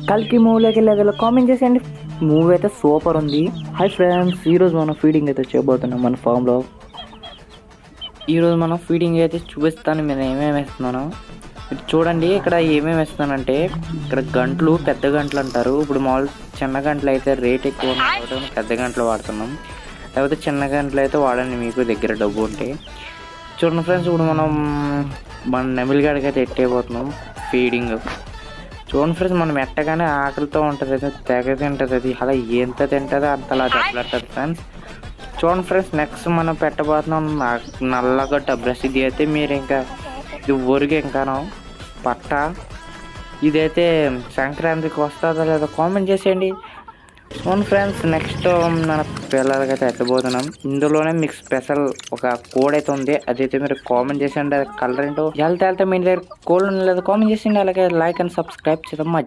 కల్కి మూవీలోకి వెళ్ళేదో కామెంట్ చేసేయండి. మూవీ అయితే సూపర్ ఉంది. హాయ్ ఫ్రెండ్స్, ఈరోజు మనం ఫీడింగ్ అయితే చేయబోతున్నాం మన ఫామ్లో. ఈరోజు మనం ఫీడింగ్ అయితే చూపిస్తాను. నేను ఏమేమి వేస్తున్నాను చూడండి. ఇక్కడ ఏమేమి వేస్తానంటే, ఇక్కడ గంటలు పెద్ద గంటలు అంటారు. ఇప్పుడు మామూలు చిన్న గంటలు అయితే రేట్ ఎక్కువ ఉంటుంది, పెద్ద గంటలు వాడుతున్నాం. లేకపోతే చిన్న గంటలు అయితే వాడండి మీకు దగ్గర డబ్బు ఉంటే. చూడండి ఫ్రెండ్స్, ఇప్పుడు మన నెమిలిగాడికి అయితే ఎట్టయిపోతున్నాం ఫీడింగ్. చూడండి ఫ్రెండ్స్, మనం ఎట్టగానే ఆకలితో ఉంటుంది, అది తెగ తింటుంది. అది అలా ఎంత తింటుందో అంతలా దెబ్బలాడుతుంది ఫ్రెండ్స్. చూడండి ఫ్రెండ్స్, నెక్స్ట్ మనం పెట్టబోతున్నాం నల్లగడ్డ బ్రష్. ఇది అయితే మీరు ఇంకా ఇది ఊరికే ఇంకాను పట్ట. ఇదైతే సంక్రాంతికి వస్తుందో లేదో కామెంట్ చేసేయండి. అవును ఫ్రెండ్స్, నెక్స్ట్ మన పిల్లలకైతే ఎత్తబోతున్నాం. ఇందులోనే మీకు స్పెషల్ ఒక కోడ్ అయితే ఉంది, అదైతే మీరు కామెంట్ చేసేయండి. అది కలర్ ఏంటో వెళ్తే మీ దగ్గర కోడ్ ఉండలేదు కామెంట్ చేసేయండి. అలాగే లైక్ అండ్ సబ్స్క్రైబ్ చేయడం